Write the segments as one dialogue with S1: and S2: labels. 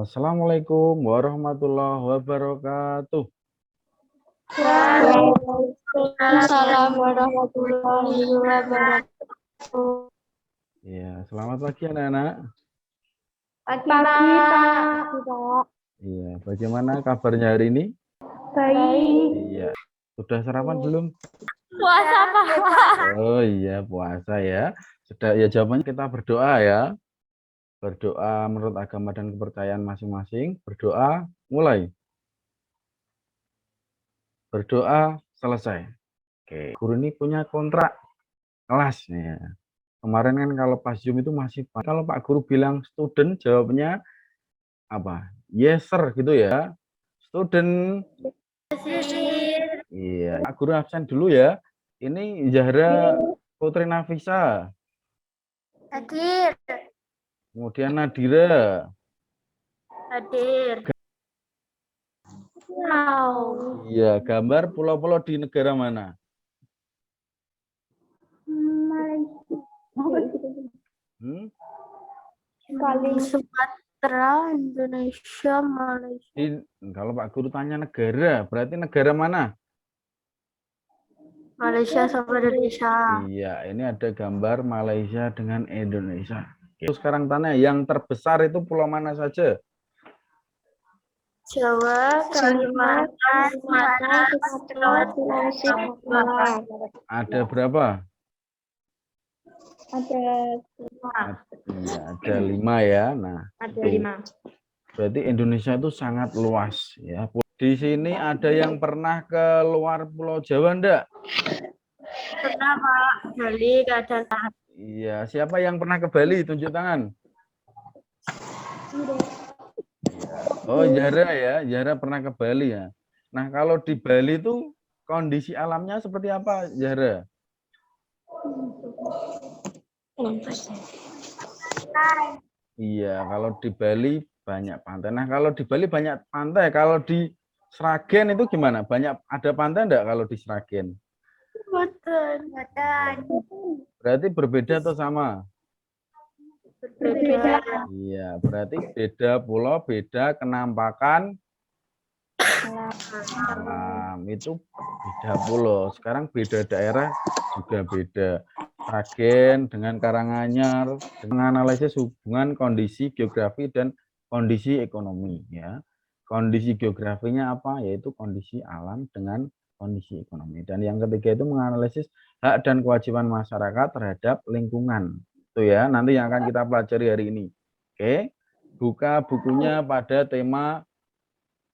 S1: Assalamualaikum warahmatullahi wabarakatuh.
S2: Waalaikumsalam warahmatullahi wabarakatuh.
S1: Ya, selamat pagi anak-anak.
S2: Pagi, Pak.
S1: Iya, bagaimana kabarnya hari ini?
S2: Baik.
S1: Iya. Sudah sarapan belum?
S2: Puasa, Pak.
S1: Oh iya, puasa ya. Sudah ya, jawabannya kita berdoa ya. Berdoa menurut agama dan kepercayaan masing-masing. Berdoa mulai. Berdoa selesai. Oke, guru ini punya kontrak kelas ya. Kemarin kan kalau pas Zoom itu masih kalau Pak Guru bilang student, jawabnya apa? Yes sir gitu ya. Student. Iya, Pak Guru absen dulu ya. Ini Zahra Putri Nafisa.
S2: Hadir.
S1: Kemudian Nadira.
S2: Hadir. Pulau.
S1: Iya, gambar pulau-pulau di negara mana?
S2: Sumatera, Indonesia, Malaysia.
S1: Kalau Pak Guru tanya negara, berarti negara mana?
S2: Malaysia sama Indonesia.
S1: Iya, ini ada gambar Malaysia dengan Indonesia. Oke. Sekarang tanya, yang terbesar itu pulau mana saja?
S2: Jawa, Kalimantan, Sumatera, Sulawesi, Papua.
S1: Ada berapa?
S2: Ada
S1: Ada 5 ya. Nah,
S2: ada 5.
S1: berarti Indonesia itu sangat luas ya. Di sini ada yang pernah ke luar Pulau Jawa enggak?
S2: Pernah, Pak. Bali, Kedatangan.
S1: Iya, siapa yang pernah ke Bali? Tunjuk tangan. Oh, Zahra ya. Zahra pernah ke Bali ya. Nah, kalau di Bali itu kondisi alamnya seperti apa, Zahra? Iya, kalau di Bali banyak pantai. Nah, kalau di Bali banyak pantai. Kalau di Sragen itu gimana? Ada pantai enggak kalau di Sragen?
S2: Betul.
S1: Berarti berbeda atau sama?
S2: Berbeda.
S1: Iya, berarti beda pulau, beda kenampakan alam. Itu beda pulau. Sekarang beda daerah juga beda. Sragen dengan Karanganyar, dengan analisis hubungan kondisi geografi dan kondisi ekonomi ya. Kondisi geografinya apa? Yaitu kondisi alam dengan kondisi ekonomi. Dan yang ketiga itu menganalisis hak dan kewajiban masyarakat terhadap lingkungan. Itu ya, nanti yang akan kita pelajari hari ini. Oke. Buka bukunya pada tema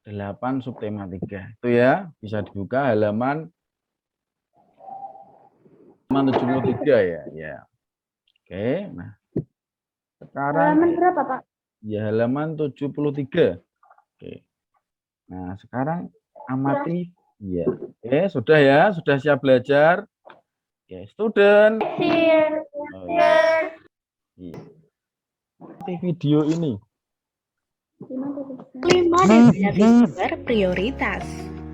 S1: 8 subtema 3. Itu ya, bisa dibuka halaman 73 ya. Ya. Oke, nah. Sekarang
S2: Halaman berapa, Pak?
S1: Ya, halaman 73. Oke. Nah, sekarang amati ya. Oke, sudah ya, sudah siap belajar. Oke, student. Oh, ya. Iya. Video ini.
S3: 5 destinasi super prioritas.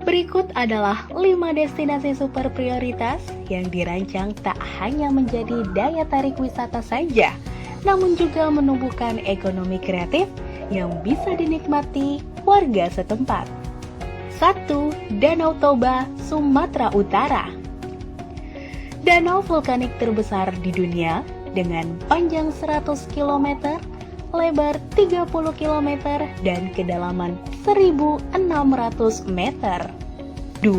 S3: Berikut adalah 5 destinasi super prioritas yang dirancang tak hanya menjadi daya tarik wisata saja, namun juga menumbuhkan ekonomi kreatif yang bisa dinikmati warga setempat. 1. Danau Toba, Sumatera Utara. Danau vulkanik terbesar di dunia dengan panjang 100 km, lebar 30 km, dan kedalaman 1.600 meter. 2.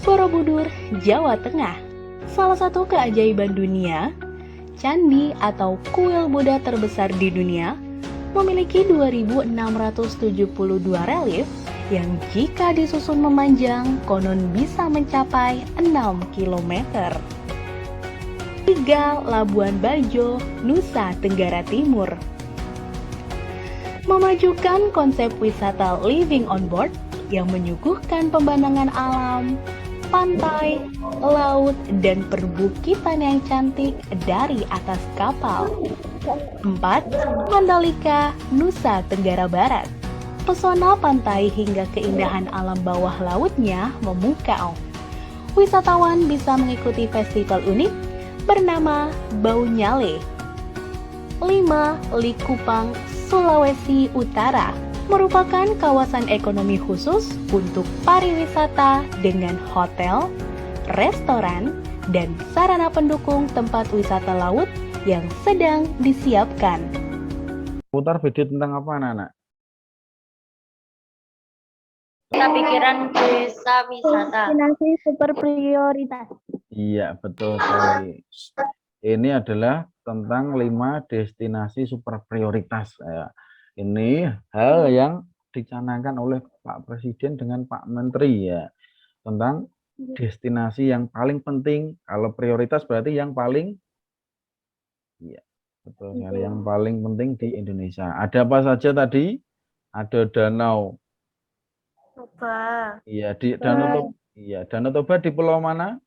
S3: Borobudur, Jawa Tengah. Salah satu keajaiban dunia, candi atau kuil Buddha terbesar di dunia, memiliki 2.672 relief yang jika disusun memanjang konon bisa mencapai 6 km. 3. Labuan Bajo, Nusa Tenggara Timur. Memajukan konsep wisata living on board yang menyuguhkan pemandangan alam, pantai, laut, dan perbukitan yang cantik dari atas kapal. 4. Mandalika, Nusa Tenggara Barat. Pesona pantai hingga keindahan alam bawah lautnya memukau. Wisatawan bisa mengikuti festival unik bernama Bau Nyale. 5. Likupang, Sulawesi Utara. merupakan kawasan ekonomi khusus untuk pariwisata dengan hotel, restoran, dan sarana pendukung tempat wisata laut yang sedang disiapkan.
S1: Putar video tentang apa, anak-anak?
S2: Kita pikiran desa wisata. Destinasi super prioritas.
S1: Iya, betul sekali. Ini adalah tentang 5 destinasi super prioritas. Ya. Ini hal yang dicanangkan oleh Pak Presiden dengan Pak Menteri ya. Tentang destinasi yang paling penting. Kalau prioritas berarti yang paling, iya, betul sekali, yang paling penting di Indonesia. Ada apa saja tadi? Ada Danau.
S2: Toba.
S1: Iya, di Danau Toba. Iya, Danau Toba di pulau mana?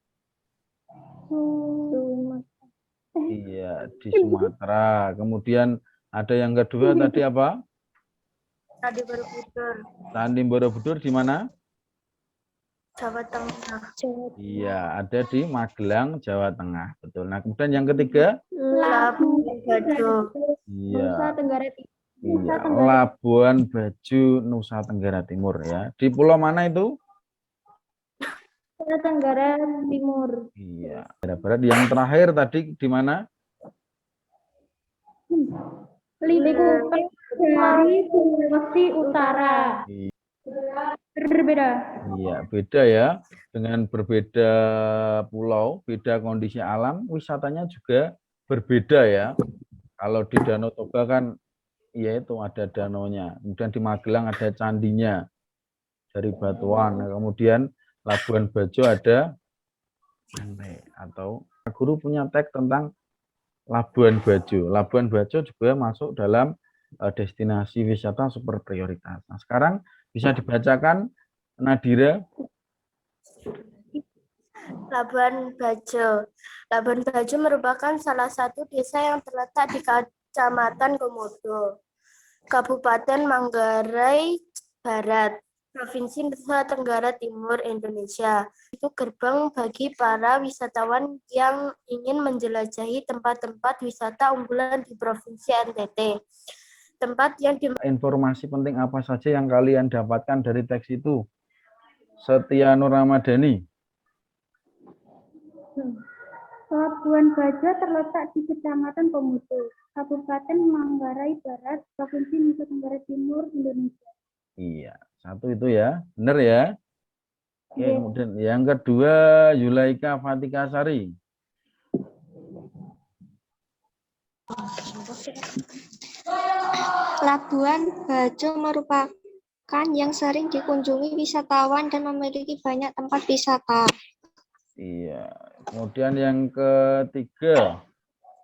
S1: Iya, di Sumatera. Kemudian ada yang kedua tadi apa?
S2: Candi Borobudur.
S1: Candi Borobudur di mana?
S2: Jawa Tengah.
S1: Iya, ada di Magelang, Jawa Tengah. Betul. Nah, kemudian yang ketiga?
S2: Labuan Bajo.
S1: Iya.
S2: Nusa Tenggara Timur.
S1: Iya, Labuan Bajo, Nusa Tenggara Timur ya. Di pulau mana itu?
S2: Nusa Tenggara Timur.
S1: Iya. Barat. Yang terakhir tadi di mana?
S2: Likupan dari Sulawesi Utara. Berbeda.
S1: Iya, beda ya. Dengan berbeda pulau, beda kondisi alam, wisatanya juga berbeda ya. Kalau di Danau Toba kan, ya itu ada danaunya. Kemudian di Magelang ada candinya dari batuan. Nah, kemudian Labuan Bajo ada pantai atau guru punya tag tentang Labuan Bajo. Labuan Bajo juga masuk dalam destinasi wisata super prioritas. Nah, sekarang bisa dibacakan Nadira.
S2: Labuan Bajo. Labuan Bajo merupakan salah satu desa yang terletak di Kecamatan Komodo, Kabupaten Manggarai Barat, Provinsi Nusa Tenggara Timur, Indonesia. Itu gerbang bagi para wisatawan yang ingin menjelajahi tempat-tempat wisata unggulan di Provinsi NTT. Tempat yang
S1: Informasi penting apa saja yang kalian dapatkan dari teks itu? Setia Nur Ramadhani.
S2: Labuan Bajo terletak di Kecamatan Komodo, Kabupaten Manggarai Barat, Provinsi Nusa Tenggara Timur, Indonesia.
S1: Iya, satu itu ya, benar ya. Oke, kemudian yang kedua Yulaika Fatika Sari.
S4: Labuan Bajo merupakan yang sering dikunjungi wisatawan dan memiliki banyak tempat wisata.
S1: Iya, kemudian yang ketiga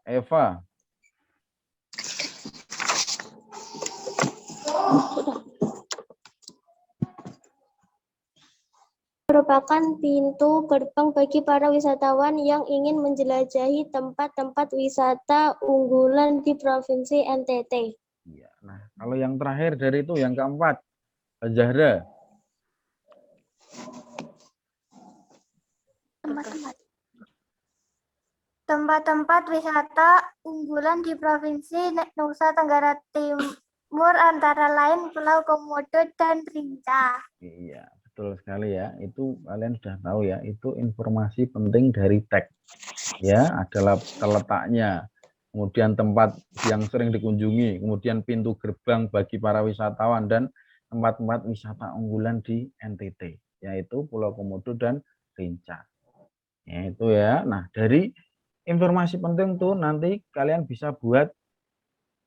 S1: Eva.
S4: Merupakan pintu gerbang bagi para wisatawan yang ingin menjelajahi tempat-tempat wisata unggulan di Provinsi NTT.
S1: Iya. Nah, kalau yang terakhir dari itu yang keempat, Zahra.
S2: Tempat-tempat wisata unggulan di Provinsi Nusa Tenggara Timur antara lain Pulau Komodo dan Rinca.
S1: Iya, betul sekali ya. Itu kalian sudah tahu ya. Itu informasi penting dari teks. Ya, adalah terletaknya. Kemudian tempat yang sering dikunjungi. Kemudian pintu gerbang bagi para wisatawan dan tempat-tempat wisata unggulan di NTT. Yaitu Pulau Komodo dan Rinca. Ya, itu ya. Nah, dari informasi penting tuh nanti kalian bisa buat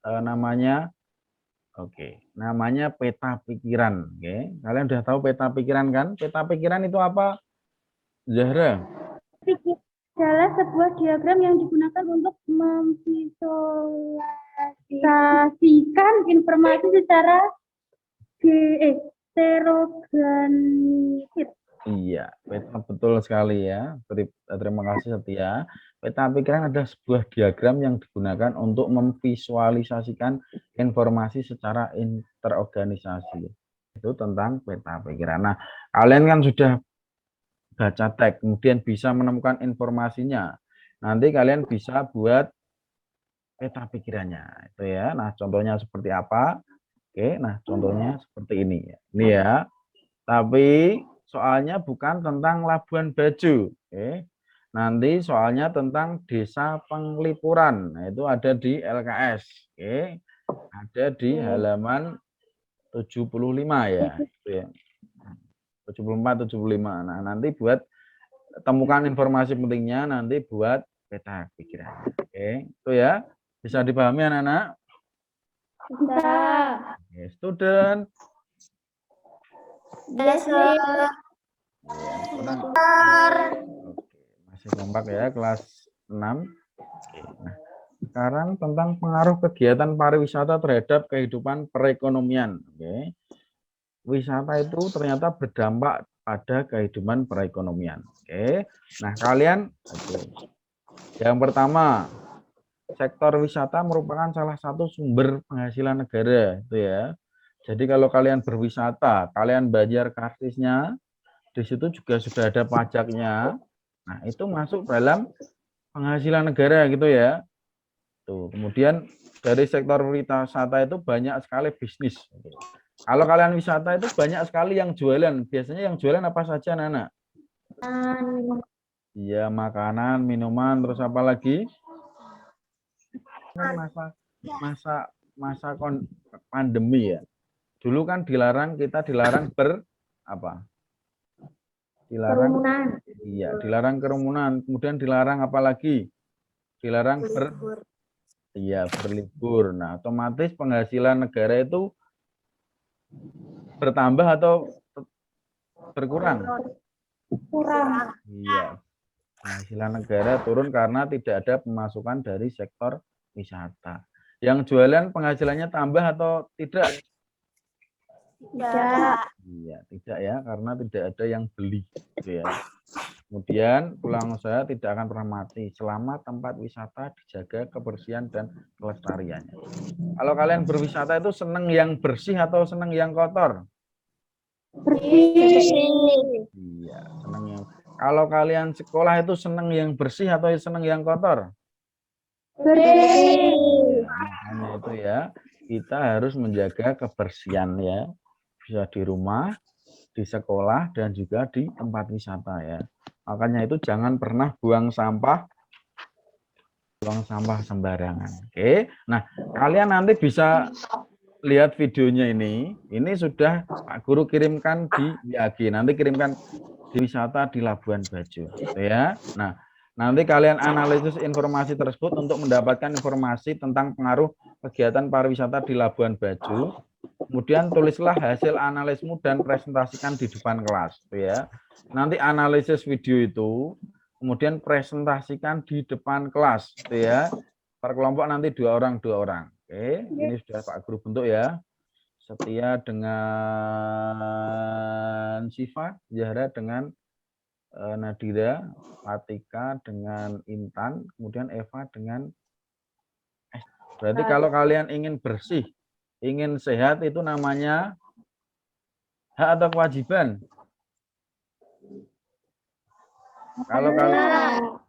S1: namanya peta pikiran. Oke. Kalian udah tahu peta pikiran kan? Peta pikiran itu apa, Zahra?
S2: Adalah sebuah diagram yang digunakan untuk memvisualisasikan informasi secara heterogenis.
S1: Iya, peta betul sekali ya. Terima kasih Setia. Peta pikiran adalah sebuah diagram yang digunakan untuk memvisualisasikan informasi secara interorganisasi. Itu tentang peta pikiran. Nah, kalian kan sudah baca teks, kemudian bisa menemukan informasinya. Nanti kalian bisa buat peta pikirannya. Itu ya. Nah, contohnya seperti apa? Oke, nah contohnya seperti ini ya. Ini ya. Tapi soalnya bukan tentang Labuan Bajo. Oke. Nanti soalnya tentang Desa Penglipuran. Nah, itu ada di LKS. Oke. Ada di halaman 75 ya. Itu ya. 74, 75. Nah, nanti buat temukan informasi pentingnya nanti buat peta pikiran. Oke, itu ya. Bisa dipahami anak-anak?
S4: Bisa.
S1: Oke, student.
S2: Dasar.
S1: Ya, kurang. Oke, masih kompak ya kelas 6. Oke, nah, sekarang tentang pengaruh kegiatan pariwisata terhadap kehidupan perekonomian. Oke. Wisata itu ternyata berdampak pada kehidupan perekonomian. Oke. Nah, kalian yang pertama, sektor wisata merupakan salah satu sumber penghasilan negara, itu ya. Jadi kalau kalian berwisata, kalian bayar karcisnya, di situ juga sudah ada pajaknya. Nah, itu masuk dalam penghasilan negara gitu ya. Tuh, kemudian dari sektor wisata itu banyak sekali bisnis. Kalau kalian wisata itu banyak sekali yang jualan. Biasanya yang jualan apa saja, Nana? Iya, makanan, minuman, terus apa lagi? Masa pandemi ya. Dulu kan kita dilarang apa? Dilarang
S4: Kerumunan.
S1: Iya, dilarang kerumunan. Kemudian dilarang apa lagi? Dilarang berlibur. Nah, otomatis penghasilan negara itu bertambah atau berkurang?
S4: Kurang.
S1: Iya. Penghasilan negara turun karena tidak ada pemasukan dari sektor wisata. Yang jualan penghasilannya tambah atau tidak?
S4: Tidak.
S1: Iya, tidak ya, karena tidak ada yang beli. Gitu ya. Kemudian peluang usaha tidak akan pernah mati selama tempat wisata dijaga kebersihan dan kelestariannya. Kalau kalian berwisata itu senang yang bersih atau senang yang kotor?
S4: Bersih.
S1: Iya, senang yang. Kalau kalian sekolah itu senang yang bersih atau senang yang kotor?
S4: Bersih.
S1: Makanya itu ya, kita harus menjaga kebersihan ya, bisa di rumah, di sekolah, dan juga di tempat wisata ya. Makanya itu jangan pernah buang sampah sembarangan. Oke, nah kalian nanti bisa lihat videonya ini sudah Pak Guru kirimkan di WhatsApp, nanti kirimkan di wisata di Labuan Bajo, gitu ya. Nah, nanti kalian analisis informasi tersebut untuk mendapatkan informasi tentang pengaruh kegiatan pariwisata di Labuan Bajo. Kemudian tulislah hasil analismu dan presentasikan di depan kelas, gitu ya. Nanti analisis video itu, kemudian presentasikan di depan kelas, gitu ya. Per kelompok nanti 2 orang. Oke, ini sudah Pak Guru bentuk ya. Setia dengan Siva, Zahra dengan Nadira, Fatika dengan Intan, kemudian Eva dengan Berarti kalau kalian ingin bersih, ingin sehat itu namanya hak atau kewajiban? Kalau kalian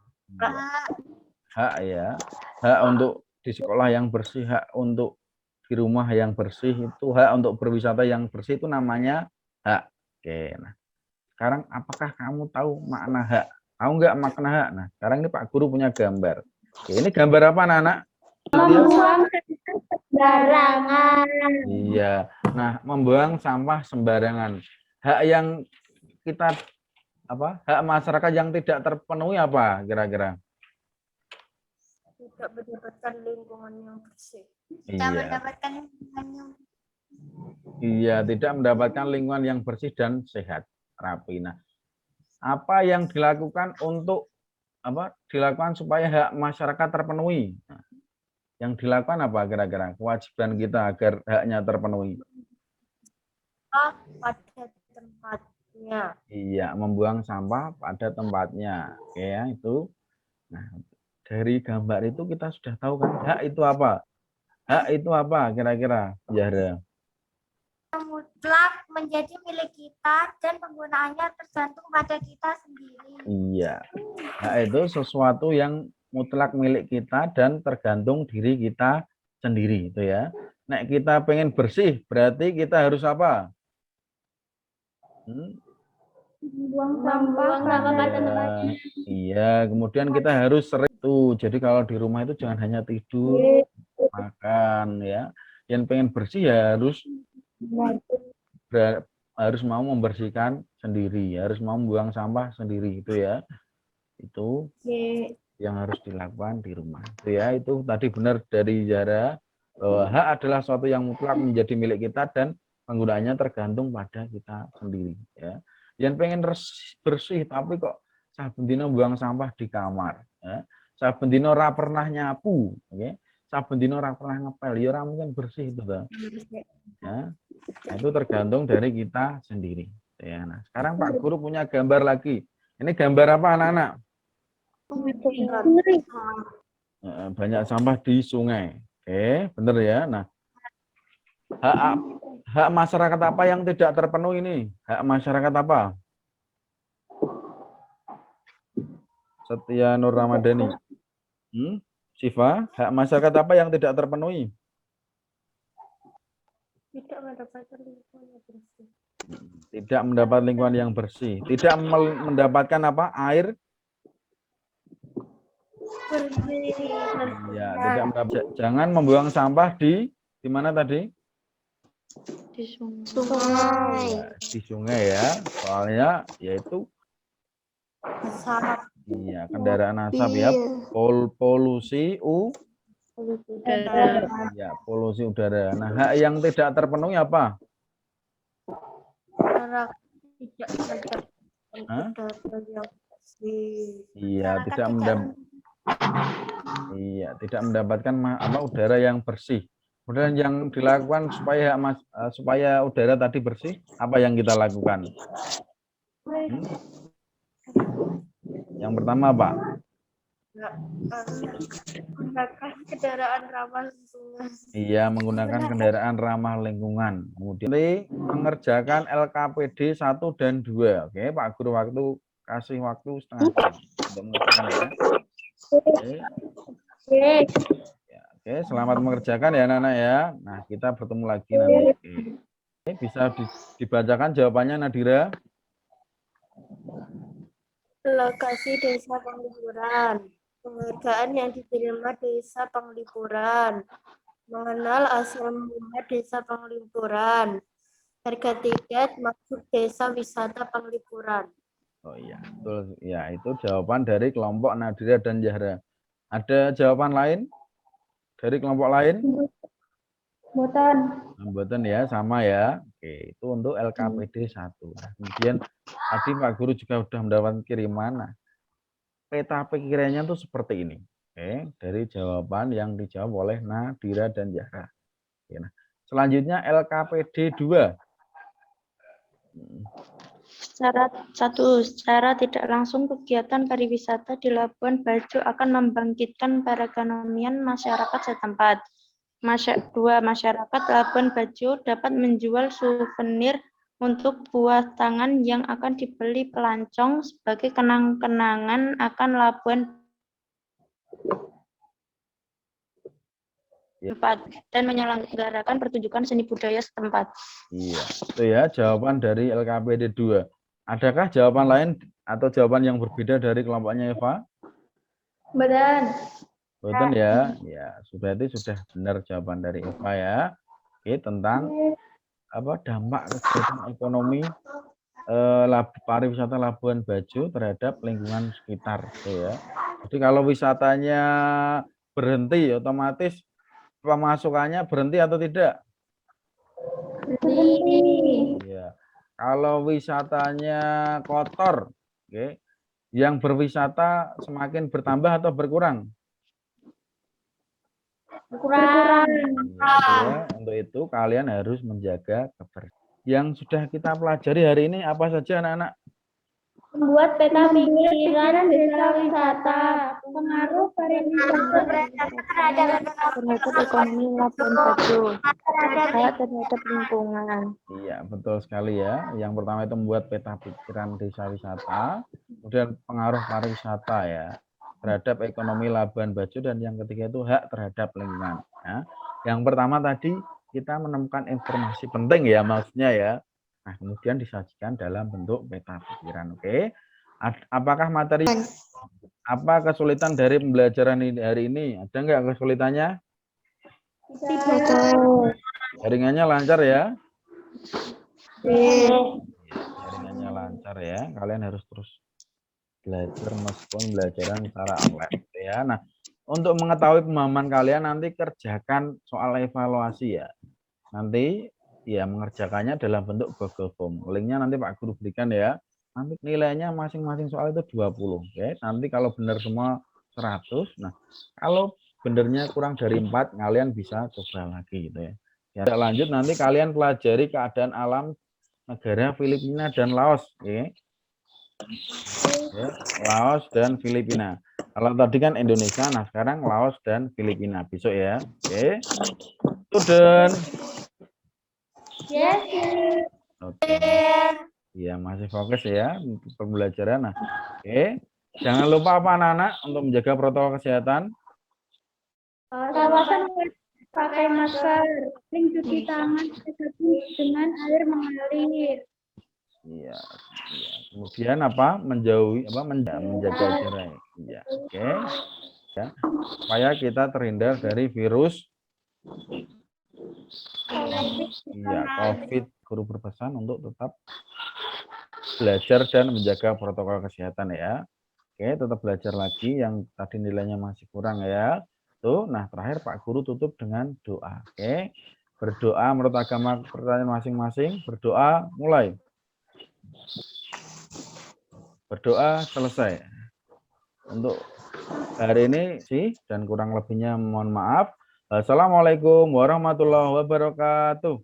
S1: hak ya, hak untuk di sekolah yang bersih, hak untuk di rumah yang bersih, itu hak untuk berwisata yang bersih itu namanya hak. Oke, nah sekarang apakah kamu tahu makna hak? Tahu nggak makna hak? Nah sekarang ini Pak Guru punya gambar. Oke, ini gambar apa anak-anak?
S4: Membuang sembarangan.
S1: Iya, nah membuang sampah sembarangan. Hak yang kita hak masyarakat yang tidak terpenuhi apa kira-kira?
S2: Tidak mendapatkan lingkungan yang bersih.
S1: Iya, tidak mendapatkan lingkungan yang bersih dan sehat, rapi. Nah, apa yang dilakukan untuk dilakukan supaya hak masyarakat terpenuhi? Nah, yang dilakukan apa kira-kira? Kewajiban kita agar haknya terpenuhi.
S2: Pada tempatnya.
S1: Iya, membuang sampah pada tempatnya. Oke ya, itu. Nah, dari gambar itu kita sudah tahu kan hak itu apa? Hak itu apa kira-kira, Zahra?
S2: Mutlak menjadi milik kita dan penggunaannya tergantung pada kita sendiri.
S1: Iya. Hak itu sesuatu yang mutlak milik kita dan tergantung diri kita sendiri itu ya. Nek kita pengen bersih, berarti kita harus apa?
S4: Membuang sampah pada tempatnya.
S1: Iya, kemudian kita harus sering tuh. Jadi kalau di rumah itu jangan hanya tidur, makan ya. Yang pengen bersih ya harus mau membersihkan sendiri, harus mau membuang sampah sendiri itu ya. Itu yang harus dilakukan di rumah. Itu ya, itu tadi benar dari Zara bahwa hak adalah suatu yang mutlak menjadi milik kita dan penggunaannya tergantung pada kita sendiri ya. Yang pengen bersih tapi kok saben dina buang sampah di kamar ya. Saben dina ora pernah nyapu, oke. Saben dina ora pernah ngepel, ya ora mungkin bersih itu, Bang. Ya. Nah, itu tergantung dari kita sendiri ya. Nah, sekarang Pak Guru punya gambar lagi. Ini gambar apa anak-anak? Banyak sampah di sungai. Oke, benar ya. Nah, hak masyarakat apa yang tidak terpenuhi ini? Hak masyarakat apa? Setia Nur Ramadhani. Siva, hak masyarakat apa yang tidak terpenuhi?
S2: Tidak mendapatkan lingkungan yang bersih.
S1: Tidak mendapat lingkungan yang bersih. Tidak mendapatkan apa? Air? Ya, tidak mendapat. Jangan membuang sampah di mana tadi?
S4: Di sungai.
S1: Ya, di sungai ya. Soalnya yaitu iya, kendaraan asap ya. Polusi
S4: Udara.
S1: ya, polusi udara. Nah, hak yang tidak terpenuhi apa? Iya, tidak mendapatkan udara yang bersih. Kemudian yang dilakukan supaya udara tadi bersih, apa yang kita lakukan? Yang pertama apa?
S2: Menggunakan kendaraan ramah lingkungan.
S1: Iya, menggunakan kendaraan ramah lingkungan. Kemudian mengerjakan LKPD 1 dan 2. Oke, Pak Guru kasih waktu setengah jam untuk mengerjakan ya. Oke, selamat mengerjakan ya anak-anak ya. Nah, kita bertemu lagi nanti. Oke, bisa dibacakan jawabannya Nadira.
S2: Lokasi desa penglipuran. Penghargaan yang diterima desa penglipuran. Mengenal asal mula desa penglipuran. Harga tiket masuk desa wisata penglipuran.
S1: Oh iya, betul. Ya, itu jawaban dari kelompok Nadira dan Zahra. Ada jawaban lain dari kelompok lain? Mboten ya, sama ya. Oke, itu untuk LKPD 1. Nah, kemudian tadi Pak Guru juga sudah mendapat kiriman. Nah, peta pikirannya tuh seperti ini. Oke, dari jawaban yang dijawab oleh Nadira dan Zahra. Oke, nah, selanjutnya LKPD 2.
S4: Secara tidak langsung kegiatan pariwisata di Labuan Bajo akan membangkitkan perekonomian masyarakat setempat. 2. Masyarakat Labuan Bajo dapat menjual souvenir untuk buah tangan yang akan dibeli pelancong sebagai kenang-kenangan akan Labuan 4. Dan menyelenggarakan pertunjukan seni budaya setempat.
S1: Iya, itu ya jawaban dari LKPD 2. Adakah jawaban lain atau jawaban yang berbeda dari kelompoknya Eva? Betul ya. Ya, berarti sudah benar jawaban dari Eva ya. Oke, tentang dampak kegiatan ekonomi pariwisata Labuan Bajo terhadap lingkungan sekitar ya. Jadi kalau wisatanya berhenti otomatis pemasukannya berhenti atau tidak?
S4: Berhenti.
S1: Ya. Kalau wisatanya kotor, oke, yang berwisata semakin bertambah atau berkurang?
S4: Berkurang.
S1: Ya, untuk itu kalian harus menjaga kebersihan. Yang sudah kita pelajari hari ini apa saja anak-anak?
S4: Membuat peta pikiran desa wisata, pengaruh pariwisata terhadap ekonomi Labuan Bajo, terhadap lingkungan.
S1: Iya, betul sekali ya. Yang pertama itu membuat peta pikiran desa wisata, kemudian pengaruh pariwisata ya terhadap ekonomi Labuan Bajo, dan yang ketiga itu hak terhadap lingkungan. Ya. Yang pertama tadi kita menemukan informasi penting ya maksudnya ya. Nah, kemudian disajikan dalam bentuk peta pikiran. Oke. Apakah materi apa kesulitan dari pembelajaran hari ini? Ada nggak kesulitannya? Jaringannya lancar ya? Jaringannya lancar ya. Kalian harus terus belajar meskipun pembelajaran secara online ya. Nah, untuk mengetahui pemahaman kalian nanti kerjakan soal evaluasi ya. Nanti ya mengerjakannya dalam bentuk Google Form. Linknya nanti Pak Guru berikan ya. Nanti nilainya masing-masing soal itu 20. Oke. Nanti kalau benar semua 100. Nah, kalau benernya kurang dari 4, kalian bisa coba lagi gitu ya. Ya, lanjut nanti kalian pelajari keadaan alam negara Filipina dan Laos. Oke. Ya, Laos dan Filipina. Kalau tadi kan Indonesia, nah sekarang Laos dan Filipina. Besok ya. Oke. Student.
S2: Yes.
S1: Oke. Iya, masih fokus ya untuk pembelajaran. Nah, oke. Jangan lupa apa anak-anak untuk menjaga protokol kesehatan.
S5: Kawasan pakai masker, sering cuci tangan dengan air mengalir.
S1: Iya. Kemudian apa? Menjauhi menjaga jarak. Iya, oke. Ya. Supaya kita terhindar dari virus COVID. Guru berpesan untuk tetap belajar dan menjaga protokol kesehatan ya. Oke, tetap belajar lagi yang tadi nilainya masih kurang ya. Tuh, nah terakhir Pak Guru tutup dengan doa. Oke. Berdoa menurut agama pertanyaan masing-masing. Berdoa mulai. Berdoa selesai. Untuk hari ini sih dan kurang lebihnya mohon maaf. Assalamualaikum warahmatullahi wabarakatuh.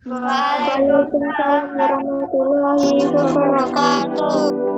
S2: Waalaikumsalam warahmatullahi wabarakatuh.